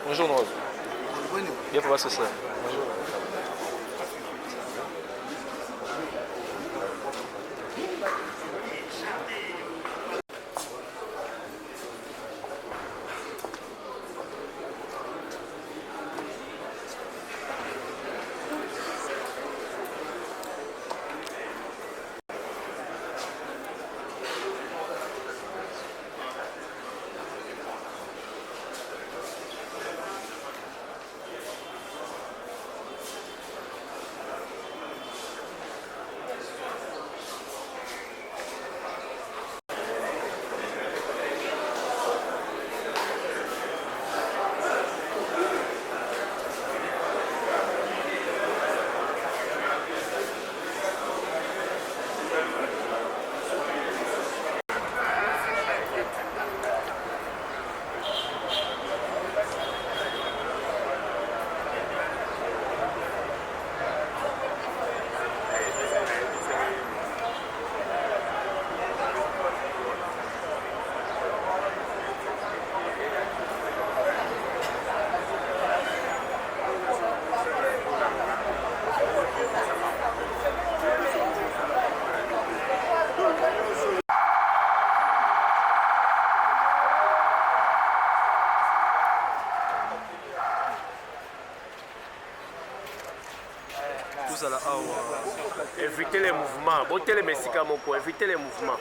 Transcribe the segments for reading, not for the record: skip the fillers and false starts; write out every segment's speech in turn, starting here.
Bonjour Noz. Bien pour voir ce soir. Bonjour. Évitez les mouvements. Évitez les Messikamoko. Évitez les mouvements.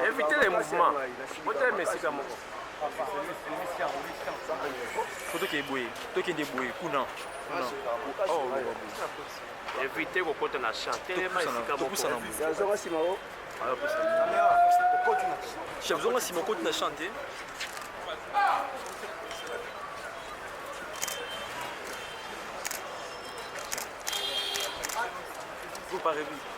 Évitez les mouvements. Évitez les Messikamoko. Faut qu'il y ait boué. Faut qu'il y ait boué. Kuna. Évitez vos côtés na champ. J'ai besoin si mon côté n'a chanté. Vous parlez vite.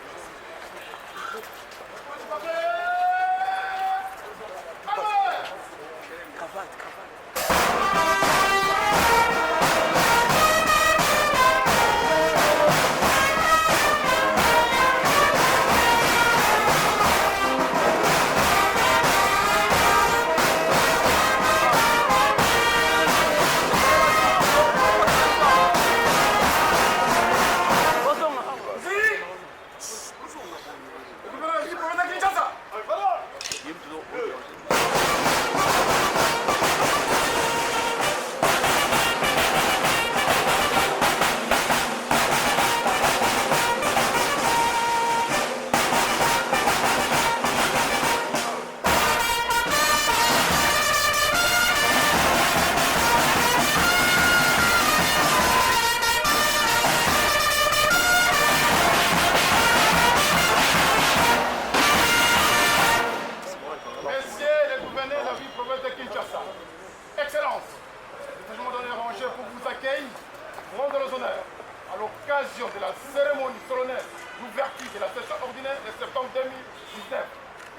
de la cérémonie solennelle d'ouverture de la session ordinaire de septembre 2019.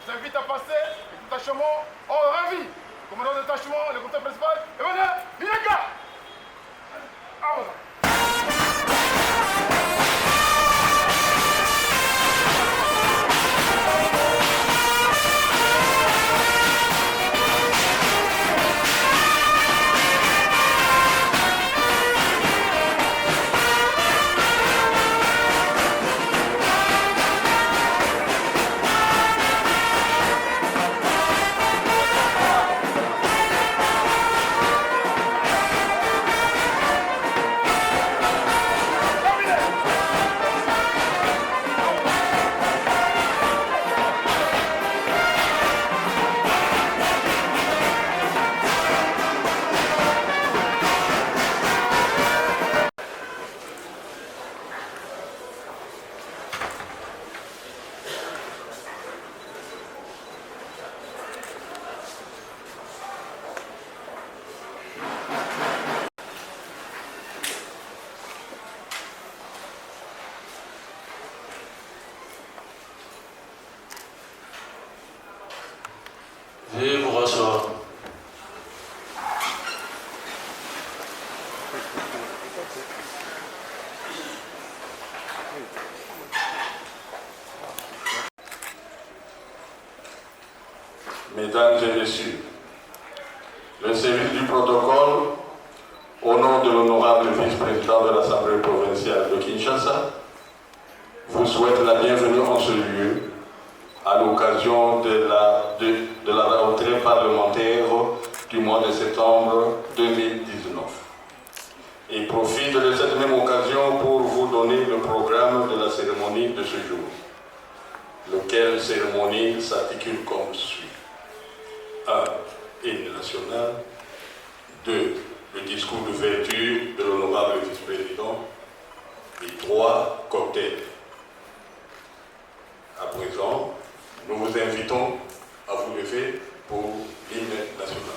Je vous invite à passer le détachement en revue. Commandant de détachement, le conseil principal, et venez, Mineka. Veuillez vous rasseoir. Mesdames et Messieurs, le service du protocole, au nom de l'honorable vice-président de l'Assemblée provinciale de Kinshasa, vous souhaite la bienvenue en ce lieu à l'occasion de la rentrée parlementaire du mois de septembre 2019. Et profite de cette même occasion pour vous donner le programme de la cérémonie de ce jour, lequel cérémonie s'articule comme suit. 1. Hymne national. 2. Le discours d'ouverture de l'honorable vice-président. Et 3. Cocktail. À présent, nous vous invitons à vous lever pour l'hymne national.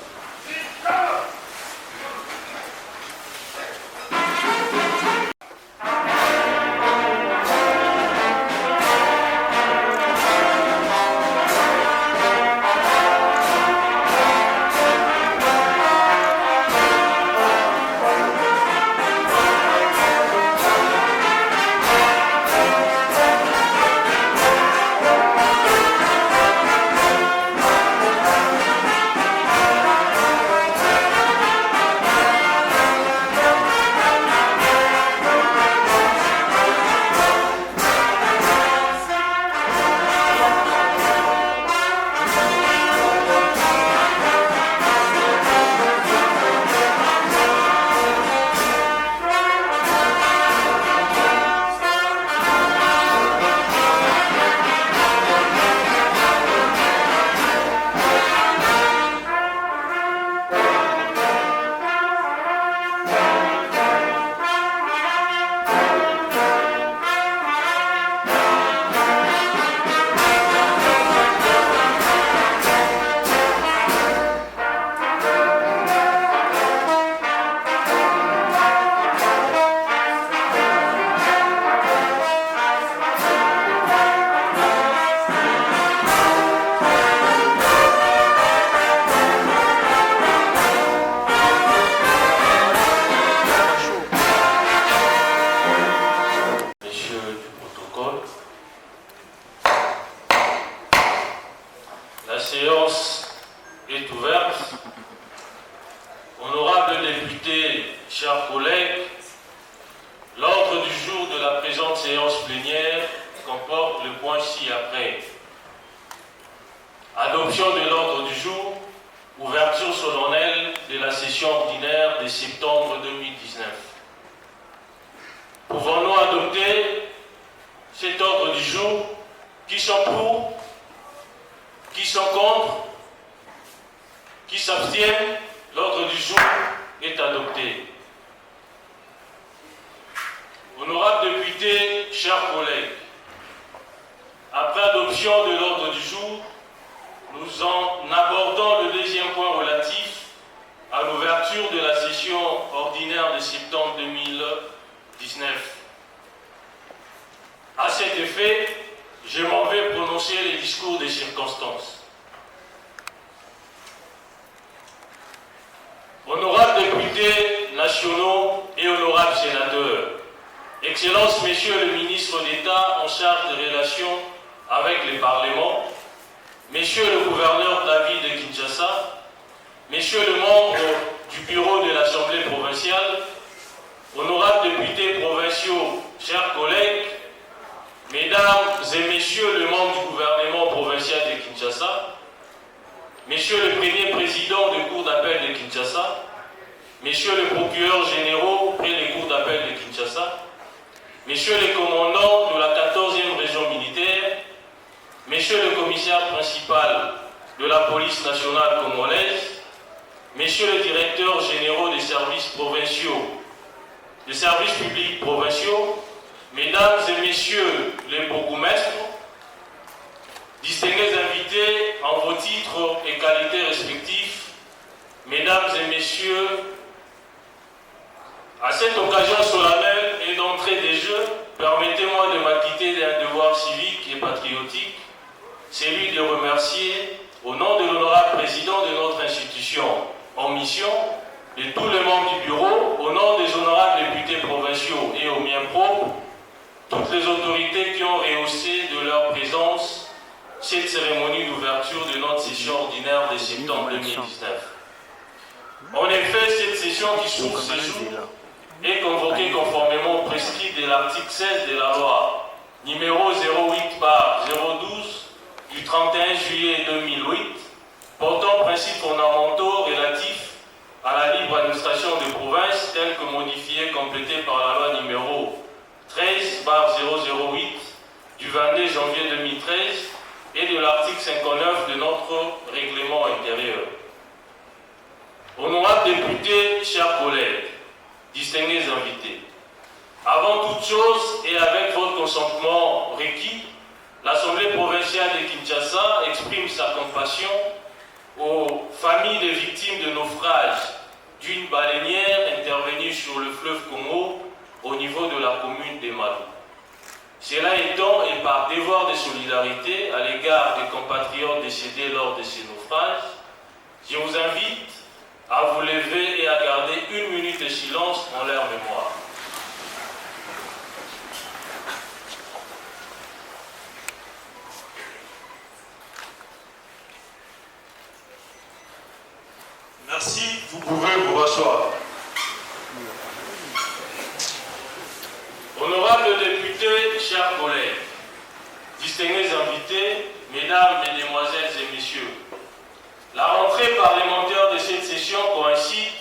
La séance est ouverte. Honorables députés, chers collègues, l'ordre du jour de la présente séance plénière comporte le point ci-après. Adoption de l'ordre du jour, ouverture solennelle de la session ordinaire de septembre 2019. Pouvons-nous adopter cet ordre du jour? Qui sont pour? Qui sont contre? Qui s'abstiennent? L'ordre du jour est adopté. Honorables députés, chers collègues, après adoption de l'ordre du jour, nous en abordons le deuxième point relatif à l'ouverture de la session ordinaire de septembre 2019. À cet effet, je m'en vais prononcer les discours des circonstances. Honorables députés nationaux et honorables sénateurs, Excellences, Messieurs le ministre d'État en charge des relations avec les parlements, Messieurs le gouverneur David de Kinshasa, Messieurs les membres du bureau de l'Assemblée provinciale, honorables députés provinciaux, chers collègues, Mesdames et Messieurs les membres du gouvernement provincial de Kinshasa, Messieurs le premier président de cour d'appel de Kinshasa, Messieurs les procureurs généraux près des cours d'appel de Kinshasa, Messieurs les commandants de la 14e région militaire, Messieurs le commissaire principal de la police nationale congolaise, Messieurs les directeurs généraux des services provinciaux, des services publics provinciaux, Mesdames et Messieurs les bourgmestres, distingués invités en vos titres et qualités respectifs, Mesdames et Messieurs, à cette occasion solennelle et d'entrée des Jeux, permettez-moi de m'acquitter d'un devoir civique et patriotique, celui de remercier au nom de l'honorable président de notre institution en mission, de tous les membres du bureau, au nom des honorables députés provinciaux et aux miens propres, toutes les autorités qui ont rehaussé de leur présence cette cérémonie d'ouverture de notre session ordinaire de septembre 2019. En effet, cette session qui s'ouvre ce jour est convoquée conformément au prescrit de l'article 16 de la loi numéro 08/012 du 31 juillet 2008 portant principes fondamentaux relatifs à la libre administration des provinces telle que modifiée et complétée par la loi numéro 13/008 du 22 janvier 2013 et de l'article 59 de notre règlement intérieur. Honorables députés, chers collègues, distingués invités, avant toute chose et avec votre consentement requis, l'Assemblée provinciale de Kinshasa exprime sa compassion aux familles des victimes de naufrage d'une baleinière intervenue sur le fleuve Congo au niveau de la commune de Malou. Cela étant, et par devoir de solidarité à l'égard des compatriotes décédés lors de ces naufrages, je vous invite à vous lever et à garder 1 minute de silence en leur mémoire. Merci, vous pouvez vous rasseoir. Honorables députés, chers collègues, distingués invités, mesdames, mesdemoiselles et messieurs, la rentrée parlementaire de cette session coïncide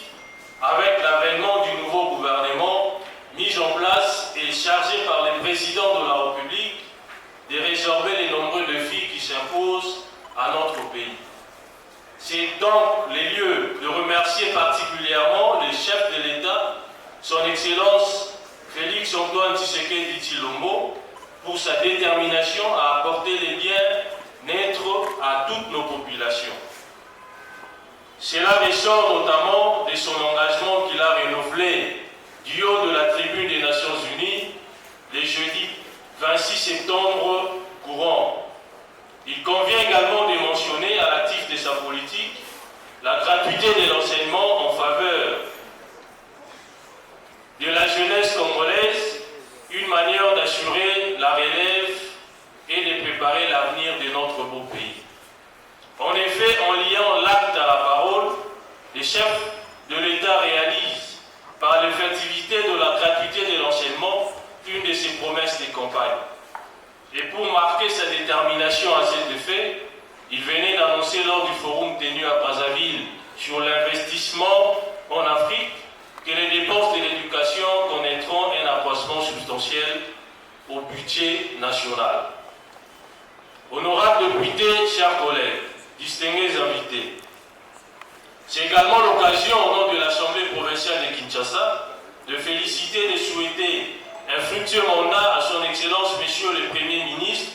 avec l'avènement du nouveau gouvernement mis en place et chargé par le président de la République de résorber les nombreux défis qui s'imposent à notre pays. C'est donc le lieu de remercier particulièrement le chef de l'État, son Excellence Félix Antoine Tshisekedi Tshilombo, pour sa détermination à apporter les bien-être à toutes nos populations. Cela ressort notamment de son engagement qu'il a renouvelé du haut de la tribune des Nations Unies le jeudi 26 septembre courant. Il convient également de mentionner à l'actif de sa politique la gratuité de l'enseignement en faveur de la jeunesse congolaise, une manière d'assurer la relève et de préparer l'avenir de notre beau pays. En effet, en liant l'acte à la parole, les chefs de l'État réalisent, par l'effectivité de la gratuité de l'enseignement, une de ses promesses de campagne. Et pour marquer sa détermination à cet effet, il venait d'annoncer lors du forum tenu à Brazzaville sur l'investissement en Afrique que les dépenses de l'éducation connaîtront un accroissement substantiel au budget national. Honorables députés, chers collègues, distingués invités, c'est également l'occasion au nom de l'Assemblée provinciale de Kinshasa de féliciter et de souhaiter un fructueux mandat à son Excellence Monsieur le Premier ministre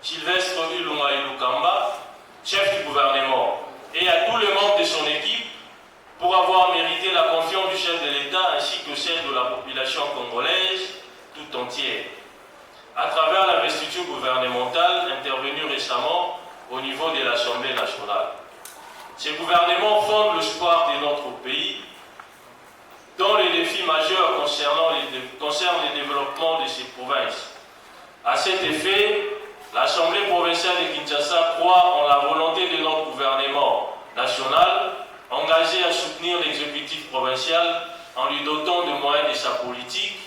Sylvestre Ilunga Ilukamba, chef du gouvernement, et à tous les membres de son équipe pour avoir mérité la confiance du chef de l'État ainsi que celle de la population congolaise tout entière, à travers l'investiture gouvernementale intervenue récemment au niveau de l'Assemblée nationale. Ce gouvernement fonde l'espoir de notre pays dont les défis majeurs concernent le développement de ces provinces. À cet effet, l'Assemblée provinciale de Kinshasa croit en la volonté de notre gouvernement national engagé à soutenir l'exécutif provincial en lui dotant de moyens de sa politique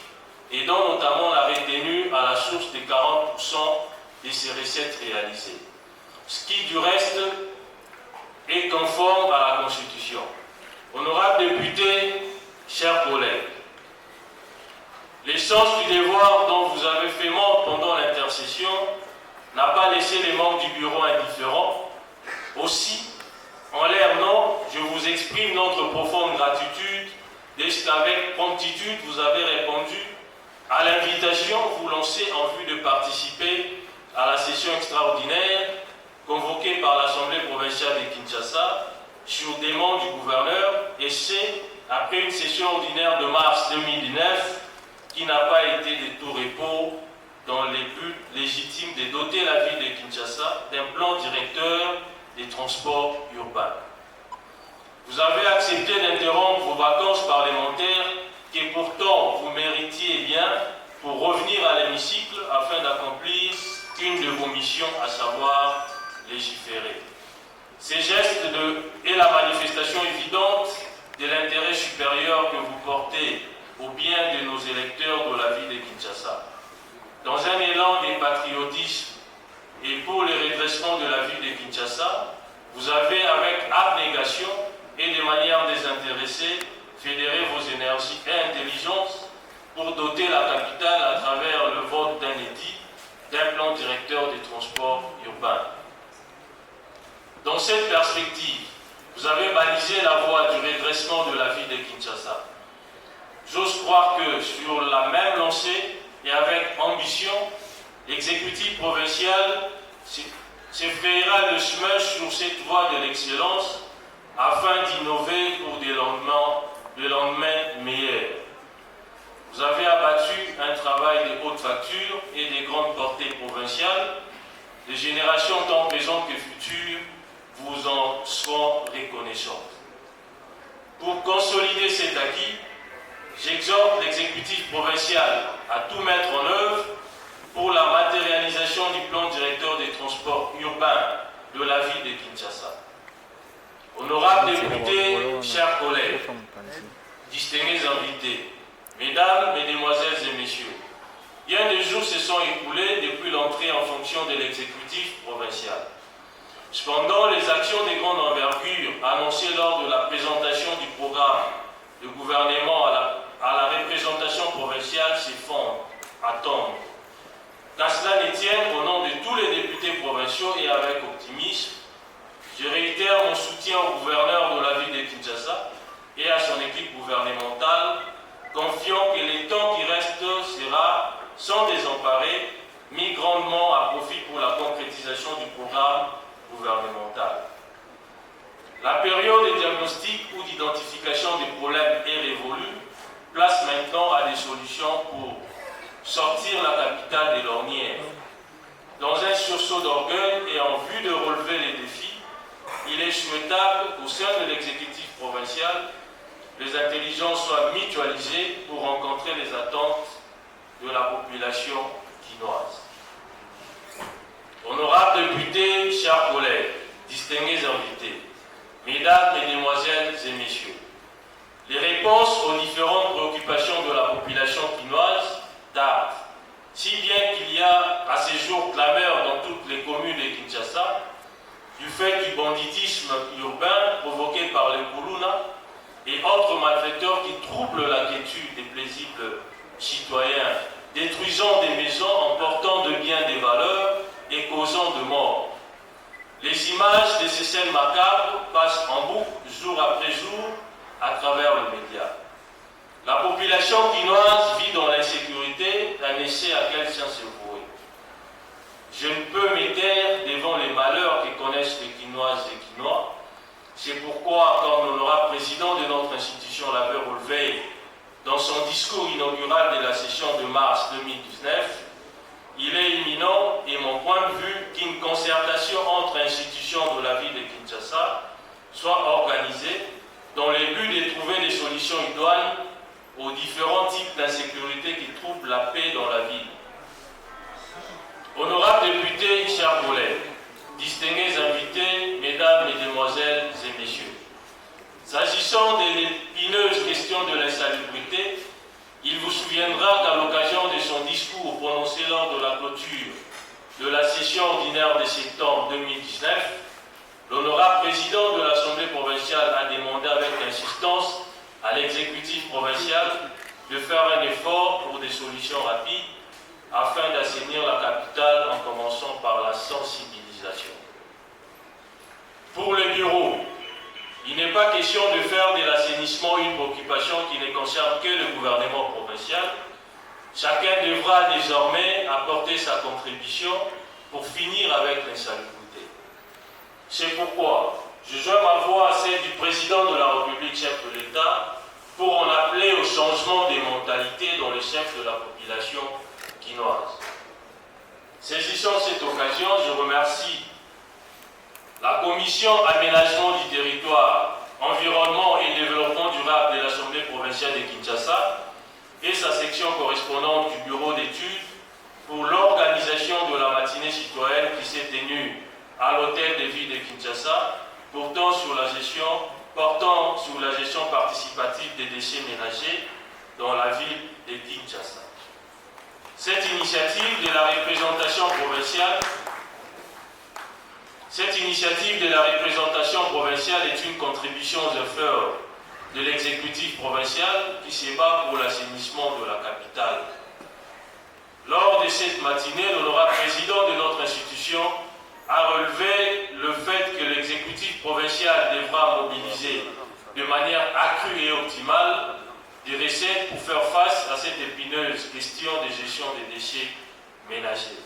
et dont notamment la retenue à la source de 40% de ses recettes réalisées. Ce qui, du reste, est conforme à la Constitution. Honorables députés, chers collègues, l'essence du devoir dont vous avez fait montre pendant l'intercession n'a pas laissé les membres du bureau indifférents. Aussi, en leur nom, je vous exprime notre profonde gratitude dès qu'avec promptitude vous avez répondu à l'invitation vous lancée en vue de participer à la session extraordinaire convoquée par l'Assemblée provinciale de Kinshasa sur demande du gouverneur, et c'est après une session ordinaire de mars 2019 qui n'a pas été de tout repos dans les buts légitimes de doter la ville de Kinshasa d'un plan directeur des transports urbains. Vous avez accepté d'interrompre vos vacances parlementaires que pourtant vous méritiez bien pour revenir à l'hémicycle afin d'accomplir une de vos missions, à savoir légiférer. Ces gestes est la manifestation évidente de l'intérêt supérieur que vous portez au bien de nos électeurs de la ville de Kinshasa. Dans un élan de patriotisme et pour le redressement de la ville de Kinshasa, vous avez avec abnégation et de manière désintéressée fédéré vos énergies et intelligences pour doter la capitale à travers le vote d'un édit d'un plan directeur des transports urbains. Dans cette perspective, vous avez balisé la voie du redressement de la ville de Kinshasa. J'ose croire que sur la même lancée et avec ambition, l'exécutif provincial se frayera le chemin sur cette voie de l'excellence afin d'innover pour des lendemains meilleurs. Vous avez abattu un travail de haute facture et de grande portée provinciale. Les générations tant présentes que futures vous en seront reconnaissantes. Pour consolider cet acquis, j'exhorte l'exécutif provincial à tout mettre en œuvre pour la matérialisation du plan directeur des transports urbains de la ville de Kinshasa. Honorables députés, chers collègues, distingués invités, mesdames, mesdemoiselles et messieurs, bien des jours se sont écoulés depuis l'entrée en fonction de l'exécutif provincial. Cependant, les actions de grande envergure annoncées lors de la présentation du programme de gouvernement à la représentation provinciale se font attendre. Qu'à cela ne tienne, au nom de tous les députés provinciaux et avec optimisme, je réitère mon soutien au gouverneur de la ville de Kinshasa et à son équipe gouvernementale, confiant que le temps qui reste sera, sans désemparer, mis grandement à profit pour la concrétisation du programme gouvernemental. La période de diagnostic ou d'identification des problèmes est révolue, place maintenant à des solutions pour sortir la capitale des lornières. Dans un sursaut d'orgueil et en vue de relever les défis, il est souhaitable qu'au sein de l'exécutif provincial, les intelligences soient mutualisées pour rencontrer les attentes de la population quinoise. Honorables députés, chers collègues, distingués invités, mesdames, mesdemoiselles et messieurs, les réponses aux différentes préoccupations de la population quinoise tardent, si bien qu'il y a à ces jours clameur dans toutes les communes de Kinshasa, du fait du banditisme urbain provoqué par les Koulouna et autres malfaiteurs qui troublent la quiétude des paisibles citoyens, détruisant des maisons, emportant de biens des valeurs et causant de morts. Les images de ces scènes macabres passent en boucle jour après jour à travers le média. La population quinoise vit dans l'insécurité, un essai à quel sien se vouer. Je ne peux m'étaire devant les malheurs que connaissent les Quinoises et Quinois. C'est pourquoi, comme l'honorable président de notre institution l'avait relevé dans son discours inaugural de la session de mars 2019, il est imminent, et mon point de vue, qu'une concertation entre institutions de la ville de Kinshasa soit organisée dans le but de trouver des solutions idoines aux différents types d'insécurité qui troublent la paix dans la ville. Honorables députés, chers collègues, distingués invités, mesdames, mesdemoiselles et messieurs, s'agissant de l'épineuse question de l'insalubrité, il vous souviendra qu'à l'occasion de son discours prononcé lors de la clôture de la session ordinaire de septembre 2019, l'honorable président de l'Assemblée provinciale a demandé avec insistance à l'exécutif provincial de faire un effort pour des solutions rapides afin d'assainir la capitale en commençant par la sensibilisation. Pour le bureau, il n'est pas question de faire de l'assainissement une préoccupation qui ne concerne que le gouvernement provincial. Chacun devra désormais apporter sa contribution pour finir avec l'insalubrité. C'est pourquoi je joins ma voix à celle du président de la République, chef de l'État, pour en appeler au changement des mentalités dans les chefs de la population quinoise. Saisissant cette occasion, je remercie la commission aménagement du territoire, environnement et développement durable de l'Assemblée provinciale de Kinshasa et sa section correspondante du bureau d'études pour l'organisation de la matinée citoyenne qui s'est tenue à l'hôtel de ville de Kinshasa portant sur la gestion participative des déchets ménagers dans la ville de Kinshasa. Cette initiative de la représentation provinciale est une contribution aux efforts de l'exécutif provincial qui se bat pour l'assainissement de la capitale. Lors de cette matinée, l'honorable président de notre institution a relevé le fait que l'exécutif provincial devra mobiliser de manière accrue et optimale des recettes pour faire face à cette épineuse question de gestion des déchets ménagers.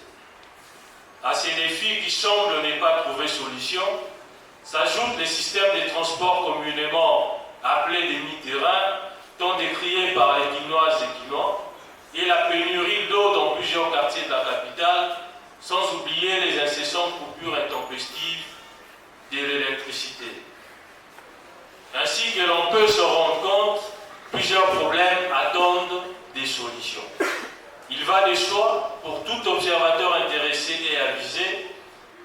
À ces défis qui semblent ne pas trouver solution, s'ajoutent les systèmes de transport communément appelés des mi-terrains, tant décriés par les Quinoises et Quinois, et la pénurie d'eau dans plusieurs quartiers de la capitale, sans oublier les incessantes coupures intempestives de l'électricité. Ainsi que l'on peut se rendre compte, plusieurs problèmes attendent des solutions. Il va de soi, pour tout observateur intéressé et avisé,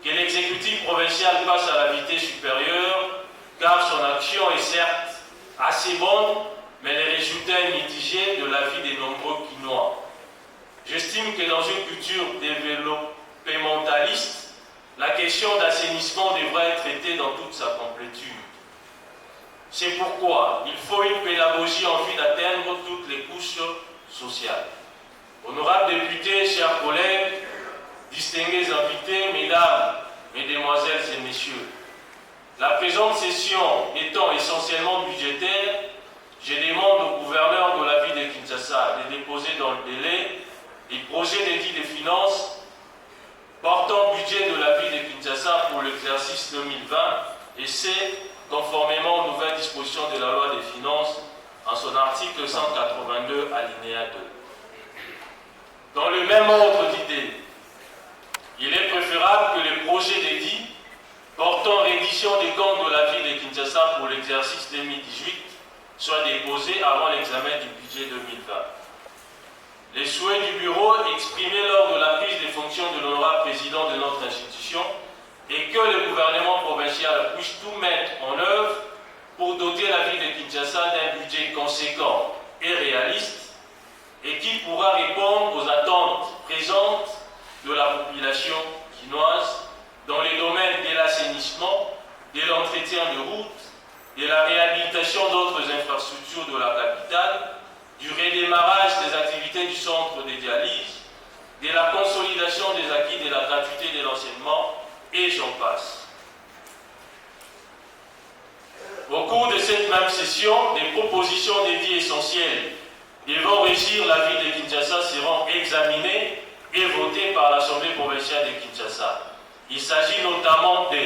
que l'exécutif provincial passe à la vitesse supérieure, car son action est certes assez bonne, mais les résultats sont mitigés de l'avis des nombreux Quinois. J'estime que dans une culture développementaliste, la question d'assainissement devrait être traitée dans toute sa complétude. C'est pourquoi il faut une pédagogie en vue d'atteindre toutes les couches sociales. Honorables députés, chers collègues, distingués invités, mesdames, mesdemoiselles et messieurs, la présente session étant essentiellement budgétaire, je demande au gouverneur de la ville de Kinshasa de déposer dans le délai les projets d'édit des finances portant budget de la ville de Kinshasa pour l'exercice 2020 et c'est conformément aux nouvelles dispositions de la loi des finances en son article 182 alinéa 2. Dans le même ordre d'idées, il est préférable que les projets d'édit portant reddition des comptes de la ville de Kinshasa pour l'exercice 2018 soient déposés avant l'examen du budget 2020. Les souhaits du bureau exprimés lors de la prise des fonctions de l'honorable président de notre institution et que le gouvernement provincial puisse tout mettre en œuvre pour doter la ville de Kinshasa d'un budget conséquent et réaliste et qui pourra répondre aux attentes présentes de la population quinoise dans les domaines de l'assainissement, de l'entretien de routes, de la réhabilitation d'autres infrastructures de la capitale, du redémarrage des activités du centre de dialyse, de la consolidation des acquis de la gratuité de l'enseignement, et j'en passe. Au cours de cette même session, des propositions d'édits essentielles devant régir la ville de Kinshasa seront examinées et votées par l'Assemblée provinciale de Kinshasa. Il s'agit notamment de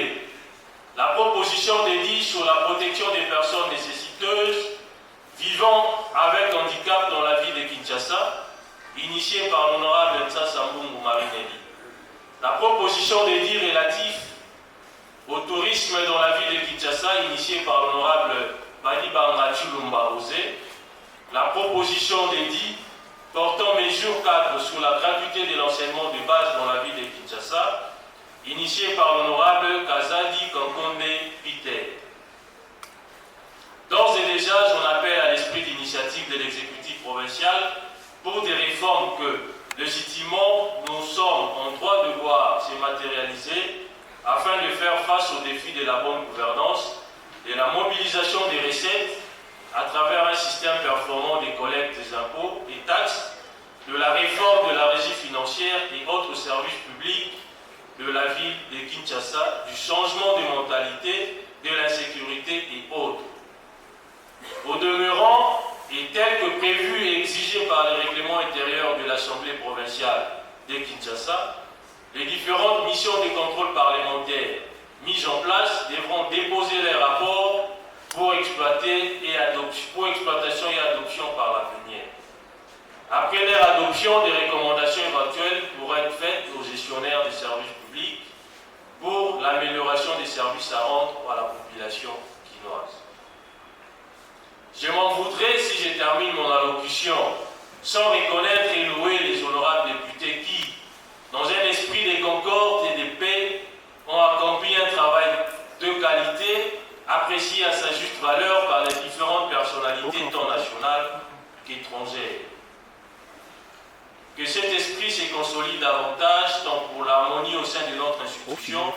la proposition d'édit sur la protection des personnes nécessiteuses vivant avec handicap dans la ville de Kinshasa, initiée par l'honorable Nsa Sambungu Marinelli. La proposition d'édit relative au tourisme dans la ville de Kinshasa, initiée par l'honorable Badi Bangachu Lumbaouzé. La proposition d'édit portant mesures cadres sur la gratuité de l'enseignement de base dans la ville de Kinshasa, initiée par l'honorable Kazadi Kankonde Pité. D'ores et déjà, j'en appelle à l'esprit d'initiative de l'exécutif provincial pour des réformes que, légitimement, nous sommes en droit de voir se matérialiser afin de faire face aux défis de la bonne gouvernance, de la mobilisation des recettes à travers un système performant des collectes des impôts et taxes, de la réforme de la régie financière et autres services publics de la ville de Kinshasa, du changement de mentalité, de l'insécurité et autres. Au demeurant, et tel que prévu et exigé par les règlements intérieurs de l'Assemblée provinciale de Kinshasa, les différentes missions de contrôle parlementaire mises en place devront déposer les rapports pour exploitation et adoption par l'avenir. Après leur adoption, des recommandations éventuelles pourraient être faites aux gestionnaires des services publics pour l'amélioration des services à rendre à la population quinoise. Je m'en voudrais si je termine mon allocution sans reconnaître et louer les honorables députés qui, dans un esprit de concorde et de paix, ont accompli un travail de qualité, apprécié à sa juste valeur par les différentes personnalités tant nationales qu'étrangères. Que cet esprit se consolide davantage tant pour l'harmonie au sein de notre institution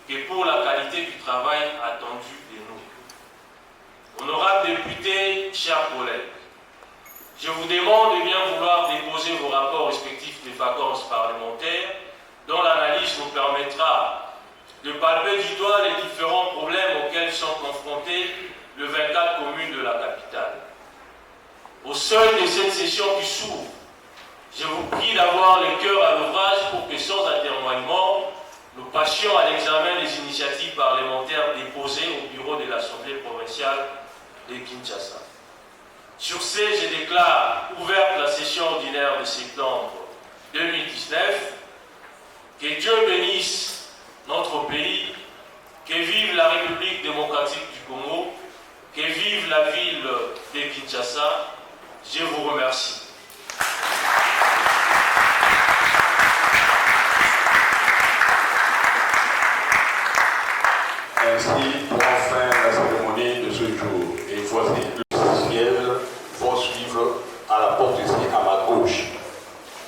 que pour la qualité du travail attendu de nous. Honorables députés, chers collègues, je vous demande de bien vouloir déposer vos rapports respectifs des vacances parlementaires dont l'analyse nous permettra de palper du doigt les différents problèmes auxquels sont confrontées les 24 communes de la capitale. Au seuil de cette session qui s'ouvre, je vous prie d'avoir le cœur à l'ouvrage pour que sans atermoiement, nous passions à l'examen des initiatives parlementaires déposées au bureau de l'Assemblée provinciale de Kinshasa. Sur ce, je déclare ouverte la session ordinaire de septembre 2019. Que Dieu bénisse notre pays, que vive la République démocratique du Congo, que vive la ville de Kinshasa. Je vous remercie. Ainsi prend fin la cérémonie de ce jour. Et voici le ciel vont suivre à la porte ici à ma gauche.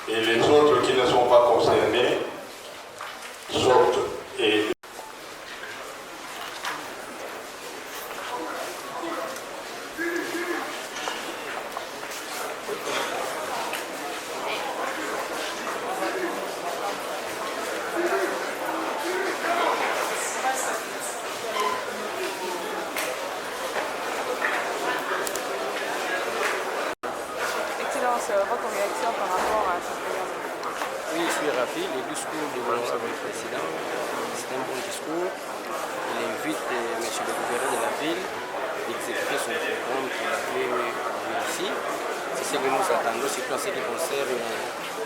Et les autres qui ne sont pas concernés sortent et votre réaction par rapport à ce programme? Oui, je suis ravi. Le discours de l'honorable président, c'est un bon discours. Il invite M. le gouverneur de la ville d'exécuter son programme qu'il avait vu ici. C'est ce que nous attendons, surtout en ce qui concerne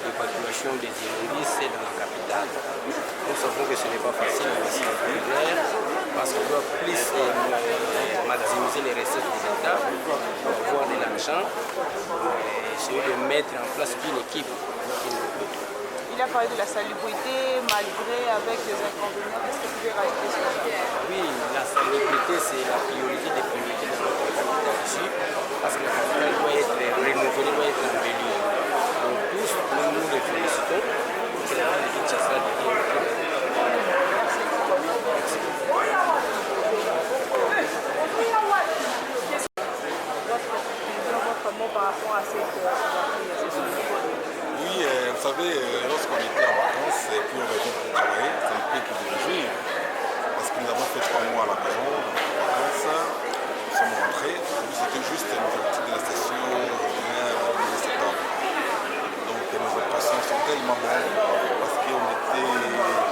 l'évacuation des immondices dans la capitale. Nous savons que ce n'est pas facile, mais c'est clair, parce qu'on doit plus maximiser les recettes des États pour avoir de l'argent. Essayer de mettre en place une équipe. Il a parlé de la salubrité, malgré avec les inconvénients. Qu'est-ce que vous pouvez rajouter sur ça? Oui, la salubrité, c'est la priorité des priorités dans notre capitale ici, parce que la capitale doit être renouvelée, doit être embellie. Donc tous, nous les félicitons pour que la ville de Kinshasa devienne par rapport à cette Oui, vous savez, lorsqu'on était en vacances et puis on revient pour travailler, c'est un peu qui nous réjouit. Parce que nous avons fait 3 mois à la maison, en vacances, nous sommes rentrés. C'était juste l'ouverture de la session ordinaire de septembre. Donc nos impressions sont tellement bonnes parce qu'on était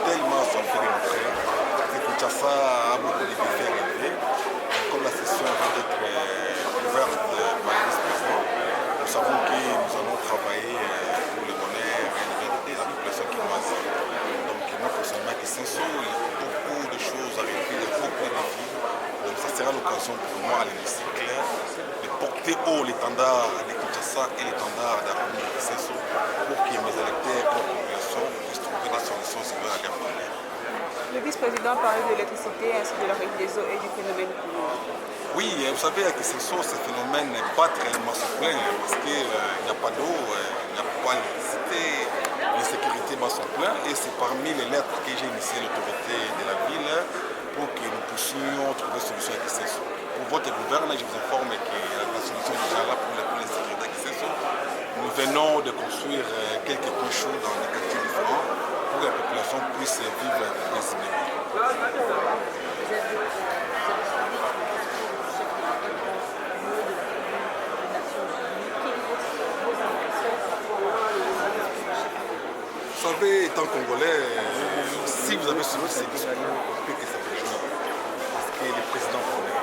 tellement sortis de rentrer que Kinshasa a beaucoup de défis à relever. Comme la session vient d'être ouverte par le vice-président, nous savons que nous allons travailler pour le bonheur et la population quinoise. Donc nous personnellement qui Kinshasa, il y a beaucoup de choses à relever, il y a beaucoup de défis. Donc ça sera l'occasion pour moi à l'hémicycle de porter haut l'étendard de Kinshasa et l'étendard de la commune de Kinshasa pour que mes électeurs et la population puissent trouver des solutions sur leurs problèmes. Le vice-président parlait de l'électricité ainsi de la règle des eaux et du phénomène. Oui, vous savez, à Kinshasa, ce phénomène n'est pas réellement se plaindre parce qu'il n'y a pas d'eau, il n'y a pas d'électricité, l'insécurité va se plaindre et c'est parmi les lettres que j'ai initié l'autorité de la ville pour que nous puissions trouver une solution à Kinshasa. Pour votre gouverneur, je vous informe que la solution est déjà là pour l'insécurité à Kinshasa. Nous venons de construire quelques points chauds dans des quartiers différents pour que la population puisse vivre paisiblement. Vous savez, étant congolais, si vous avez suivi ces discours, on peut que ça fait jouer. Parce que le président connaît.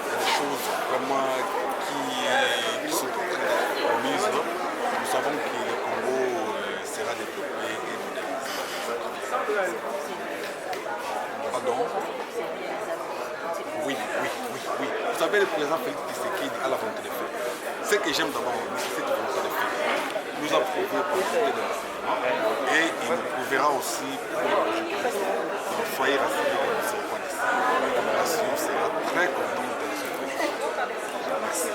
Il y a des choses vraiment qui sont en train d'être promises. Nous savons que le Congo sera développé et modernisé. savez, le président Félix Tshisekedi a la volonté de faire. Ce que j'aime d'abord, c'est cette volonté de faire. Il nous a prouvé par le côté de l'enseignement et il nous prouvera aussi pour le projet que donc, soyez rassurés que nous ne sommes pas ici. La population sera très contente de ce projet. Merci.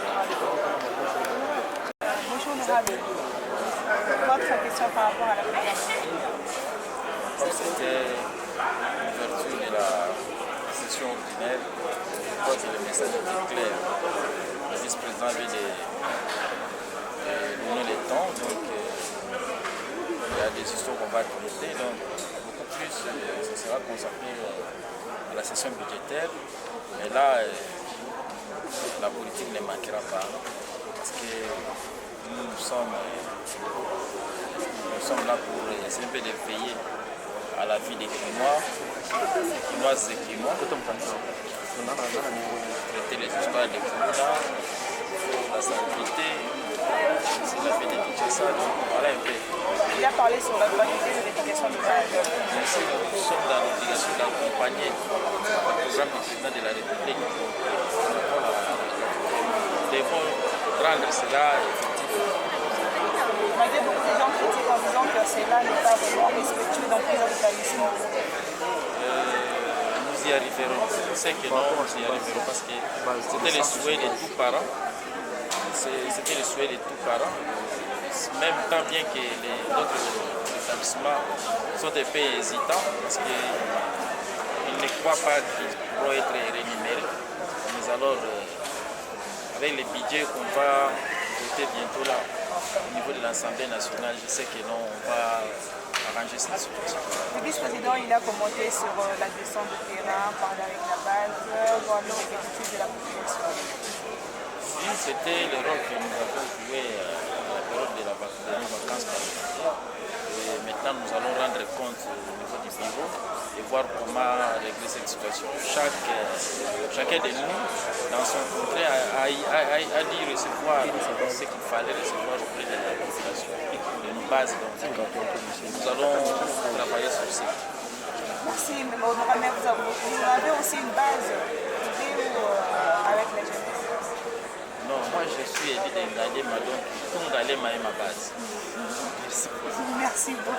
Bonjour honorable. Votre question par rapport à la présentation. C'était l'ouverture de la session ordinaire. Je crois que le message était clair. Le vice-président avait donné le temps, donc il y a des histoires qu'on va traiter. Donc beaucoup plus, ça sera consacré à la session budgétaire. Mais là, la politique ne manquera pas. Parce que nous sommes là pour essayer un peu de veiller à la vie des Quinois, Quinoises et Quinois, traiter les histoires des Koumoula, la stabilité, c'est la vie des Kinshasa, donc voilà un peu. Il a parlé sur la gratuité de l'éducation de base. Nous sommes dans l'obligation d'accompagner le programme du président de la République. Nous devons rendre cela effectif. Malgré beaucoup de gens critiquent en disant que cela n'est pas vraiment respectueux dans plusieurs établissements. Nous y arriverons. C'est que non, nous y arriverons parce que c'était le souhait de tous parents. C'était le souhait de tous parents. Même tant bien que les autres établissements sont un peu hésitants parce qu'ils ne croient pas qu'ils pourront être rémunérés. Mais alors, avec les budgets qu'on va voter bientôt là, au niveau de l'Assemblée nationale, je sais que non, on va arranger cette situation. Le vice-président, il a commenté sur la descente de terrain, parler avec la base, voir le répétitif de la population. Oui, c'était le rôle que nous avons joué à la période de nos vacances parlementaires. Et maintenant, nous allons rendre compte au niveau du bureau et voir comment régler cette situation. Chacun de nous, dans son congrès, a dit recevoir ce qu'il fallait recevoir auprès de la population, de nos bases. Donc, nous allons travailler sur ça. Merci, mais vous avez aussi une base vidéo avec la jeunesse. Non, moi je suis élu d'aller donc tout d'aller ma base. Merci. Merci beaucoup.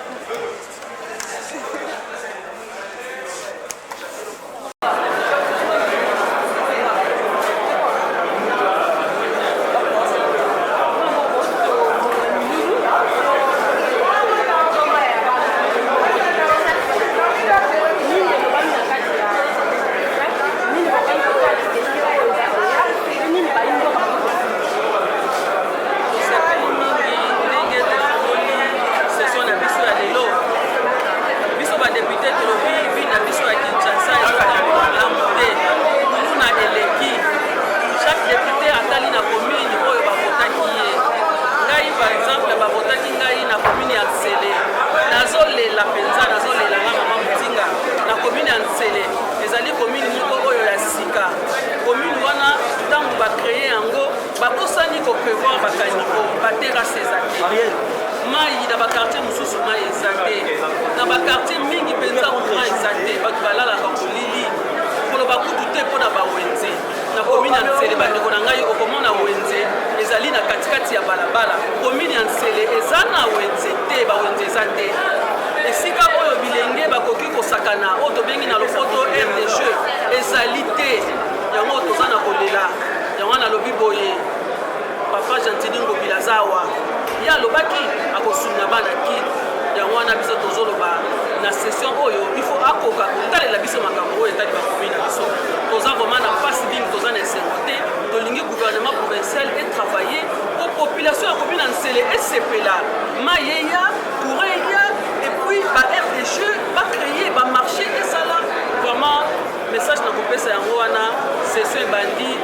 Message na kopesa yango wana session bandi